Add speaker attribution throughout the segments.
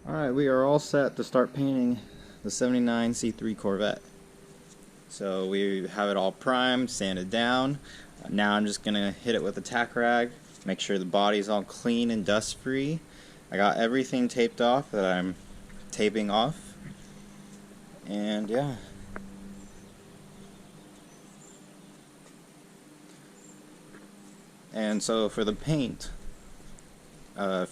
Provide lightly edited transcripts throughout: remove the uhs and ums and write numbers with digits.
Speaker 1: Alright, we are all set to start painting the 79 C3 Corvette. So we have it all primed, sanded down. Now I'm just going to hit it with a tack rag, make sure the body's all clean and dust free. I got everything taped off that I'm taping off. And yeah. And so for the paint, a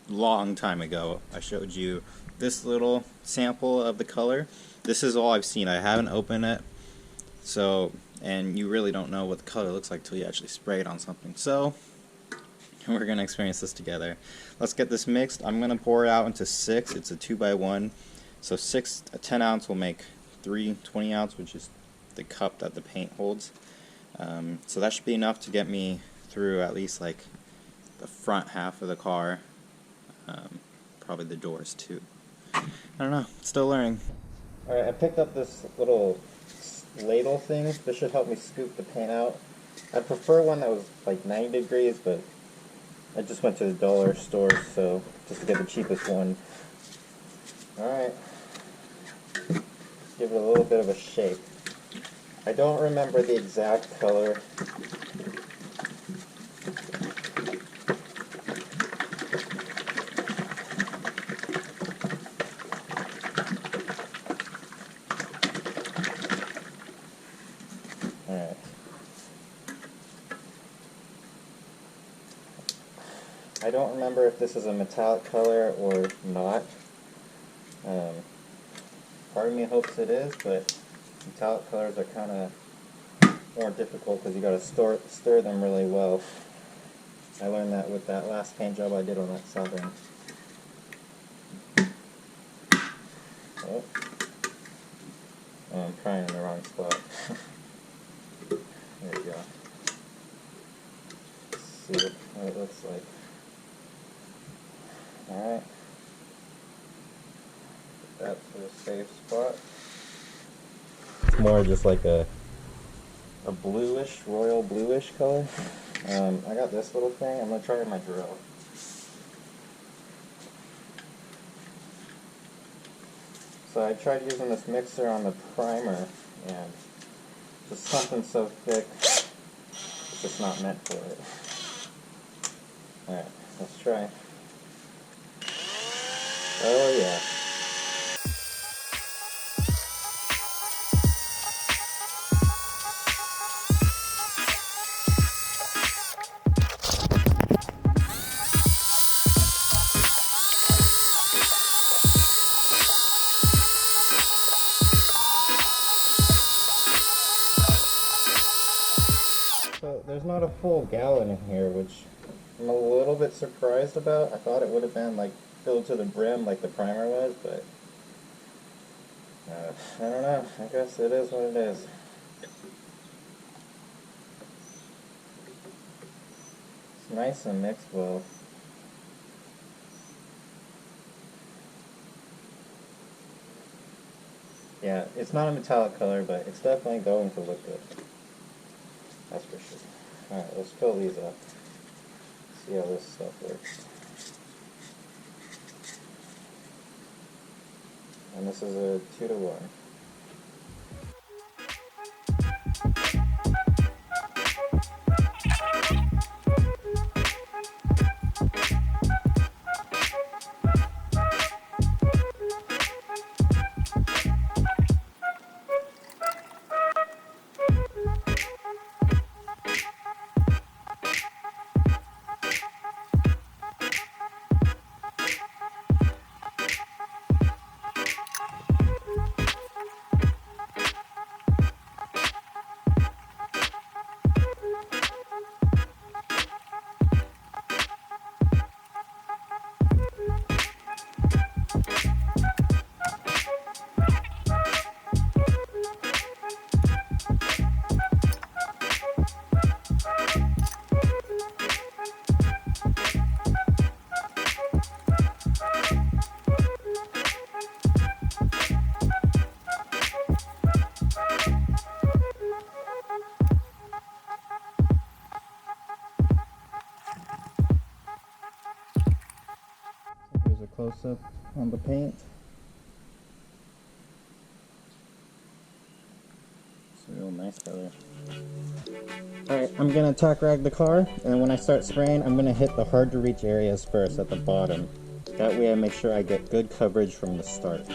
Speaker 1: long time ago I showed you this little sample of the color. This is all I've seen. I haven't opened it, so, and you really don't know what the color looks like till you actually spray it on something. So we're gonna experience this together. Let's get this mixed. I'm gonna pour it out into 6. It's a 2x1, so 6 a 10 ounce will make 3 20 ounce, which is the cup that the paint holds. So that should be enough to get me through at least like the front half of the car, probably the doors too. I don't know, still learning. Alright, I picked up this little ladle thing. This should help me scoop the paint out. I prefer one that was like 90 degrees, but I just went to the dollar store, so just to get the cheapest one. Alright, give it a little bit of a shake. I don't remember the exact color. Alright. I don't remember if this is a metallic color or not. Part of me hopes it is, but metallic colors are kind of more difficult because you got to stir them really well. I learned that with that last paint job I did on that Southern. Oh, I'm trying in the wrong spot. There we go. Let's see what it looks like. Alright. That's a safe spot. It's more just like a bluish, royal bluish color. I got this little thing. I'm going to try it with my drill. So I tried using this mixer on the primer, and just something so thick, it's just not meant for it. Alright, let's try. Oh yeah. So there's not a full gallon in here, which I'm a little bit surprised about. I thought it would have been like filled to the brim like the primer was, but I don't know. I guess it is what it is. It's nice and mixed well. Yeah, it's not a metallic color, but it's definitely going to look good. That's for sure. Alright, let's fill these up. See how this stuff works. And this is a 2-to-1. Here's a close-up on the paint. It's a real nice color. Alright, I'm gonna tack rag the car, and when I start spraying, I'm gonna hit the hard to reach areas first at the bottom. That way I make sure I get good coverage from the start.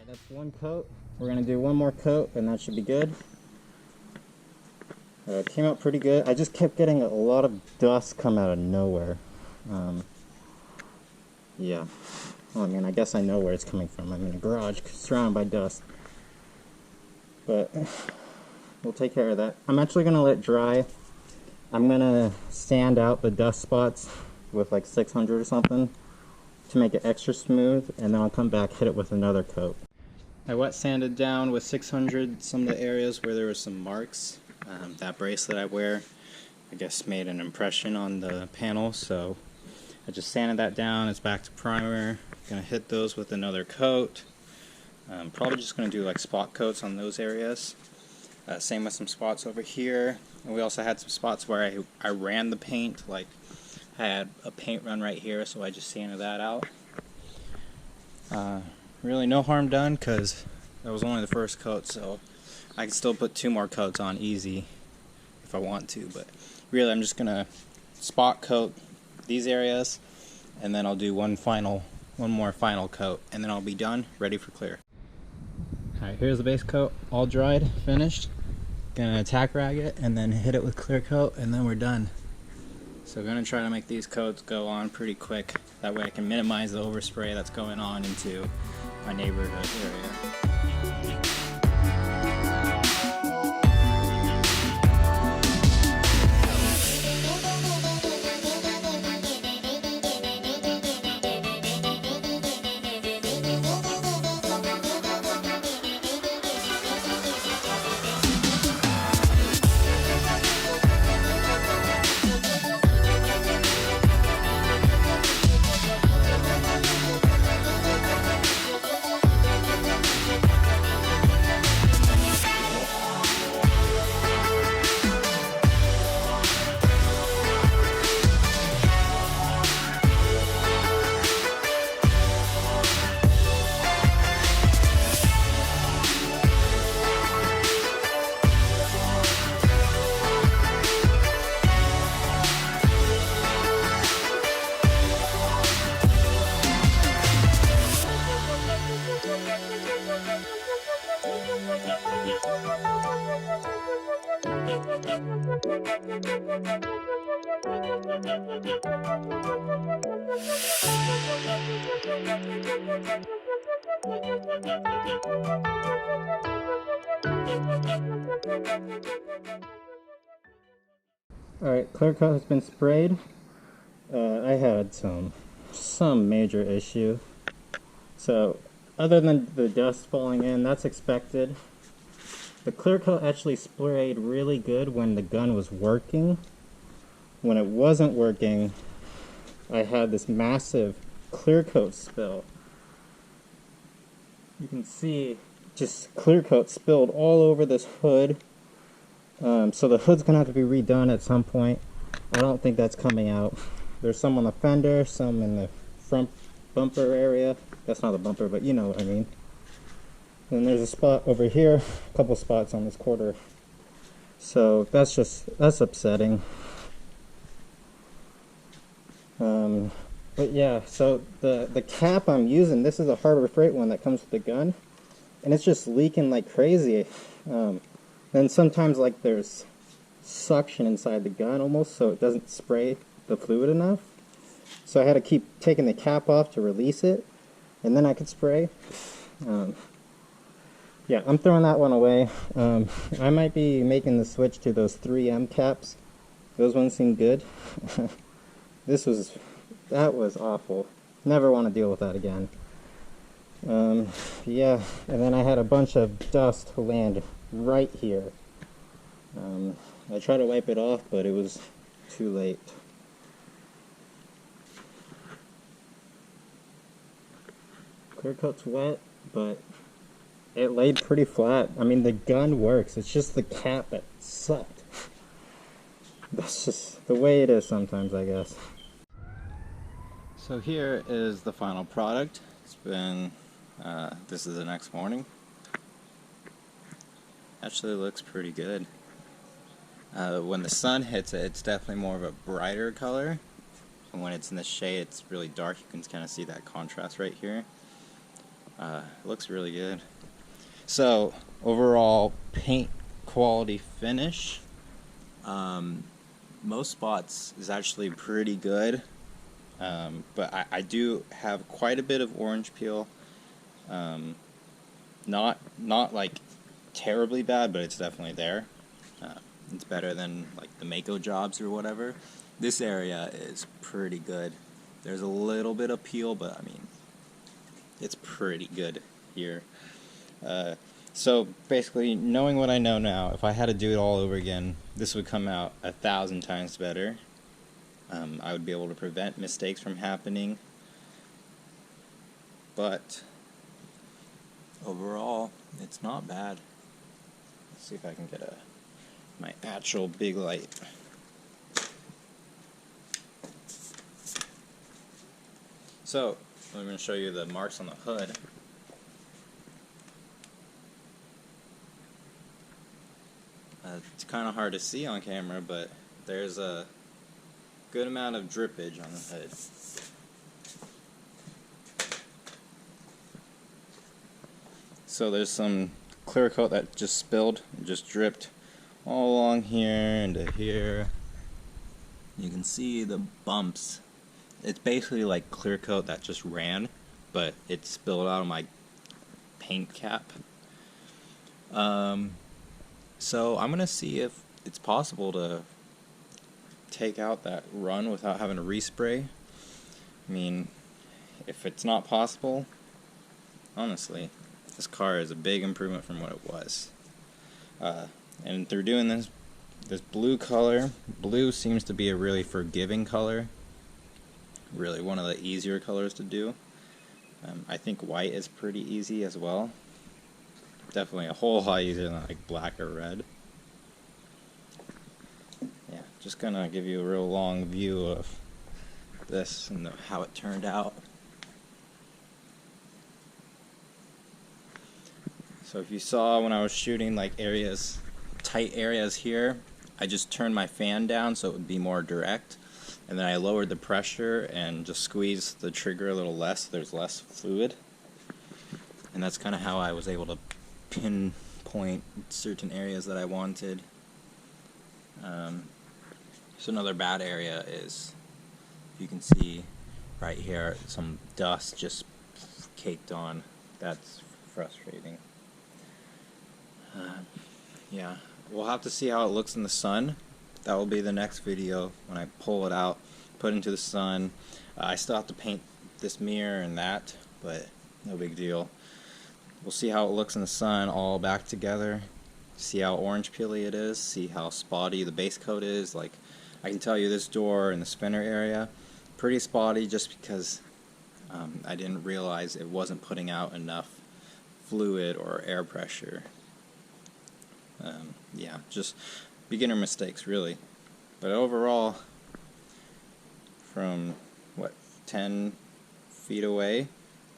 Speaker 1: That's one coat. We're gonna do one more coat and that should be good. It came out pretty good. I just kept getting a lot of dust come out of nowhere. Yeah. Well, I mean, I guess I know where it's coming from. I'm in a garage surrounded by dust. But we'll take care of that. I'm actually gonna let it dry. I'm gonna sand out the dust spots with like 600 or something to make it extra smooth, and then I'll come back, hit it with another coat. I wet sanded down with 600 some of the areas where there were some marks. That bracelet I wear, I guess, made an impression on the panel, so I just sanded that down. It's back to primer. Gonna hit those with another coat. Probably just gonna do like spot coats on those areas. Same with some spots over here. And we also had some spots where I ran the paint, like I had a paint run right here, so I just sanded that out. Really no harm done because that was only the first coat, so I can still put 2 more coats on easy if I want to, but really I'm just gonna spot coat these areas, and then I'll do one more final coat, and then I'll be done, ready for clear. Alright, here's the base coat, all dried, finished. Gonna tack rag it and then hit it with clear coat, and then we're done. So I'm gonna try to make these coats go on pretty quick. That way I can minimize the overspray that's going on into my neighborhood area. Alright, clear coat has been sprayed. I had some major issue. So, other than the dust falling in, that's expected. The clear coat actually sprayed really good when the gun was working. When it wasn't working, I had this massive clear coat spill. You can see just clear coat spilled all over this hood. So the hood's gonna have to be redone at some point. I don't think that's coming out. There's some on the fender, some in the front bumper area. That's not the bumper, but you know what I mean. And there's a spot over here, a couple spots on this quarter. So that's upsetting. But yeah, so the cap I'm using, this is a Harbor Freight one that comes with the gun, and it's just leaking like crazy. Then sometimes like there's suction inside the gun almost, so it doesn't spray the fluid enough. So I had to keep taking the cap off to release it, and then I could spray. Yeah, I'm throwing that one away. I might be making the switch to those 3M caps. Those ones seem good. That was awful. Never want to deal with that again. Yeah, and then I had a bunch of dust land right here. I tried to wipe it off, but it was too late. Clear coat's wet, but it laid pretty flat. I mean, the gun works. It's just the cap that sucked. That's just the way it is sometimes, I guess. So here is the final product. It's been, this is the next morning. Actually looks pretty good. When the sun hits it, it's definitely more of a brighter color. And when it's in the shade, it's really dark. You can kind of see that contrast right here. It looks really good. So, overall paint quality finish. Most spots is actually pretty good. But I do have quite a bit of orange peel. Not like terribly bad, but it's definitely there. It's better than like the Mako jobs or whatever. This area is pretty good. There's a little bit of peel, but I mean, it's pretty good here. So basically, knowing what I know now, if I had to do it all over again, this would come out 1,000 times better. I would be able to prevent mistakes from happening. But overall, it's not bad. Let's see if I can get my actual big light. So, I'm going to show you the marks on the hood. It's kind of hard to see on camera, but there's a good amount of drippage on the hood. So there's some clear coat that just spilled, just dripped all along here into here. You can see the bumps. It's basically like clear coat that just ran, but it spilled out of my paint cap. So I'm gonna see if it's possible to take out that run without having to respray. I mean, if it's not possible, honestly, this car is a big improvement from what it was. And through doing this blue color, blue seems to be a really forgiving color. Really one of the easier colors to do. I think white is pretty easy as well. Definitely a whole lot easier than like black or red. Yeah, just gonna give you a real long view of this and how it turned out. So if you saw when I was shooting like areas, tight areas here, I just turned my fan down so it would be more direct, and then I lowered the pressure and just squeezed the trigger a little less so there's less fluid, and that's kind of how I was able to pinpoint certain areas that I wanted. So another bad area is, you can see right here some dust just caked on That's frustrating. Yeah, we'll have to see how it looks in the sun. That will be the next video when I pull it out, put it into the sun. I still have to paint this mirror and that, but no big deal. We'll see how it looks in the sun all back together, see how orange peely it is, see how spotty the base coat is. Like, I can tell you this door in the spinner area, pretty spotty just because I didn't realize it wasn't putting out enough fluid or air pressure. Yeah, just beginner mistakes really. But overall, from what, 10 feet away,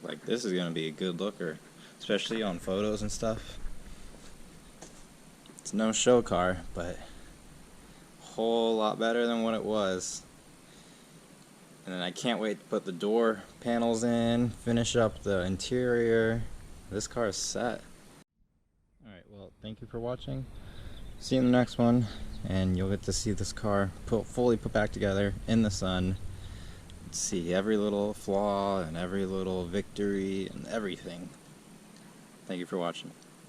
Speaker 1: like, this is gonna be a good looker, especially on photos and stuff. It's no show car, but a whole lot better than what it was. And then I can't wait to put the door panels in, finish up the interior. This car is set. Alright, well, thank you for watching. See you in the next one, and you'll get to see this car fully put back together in the sun. See every little flaw and every little victory and everything. Thank you for watching.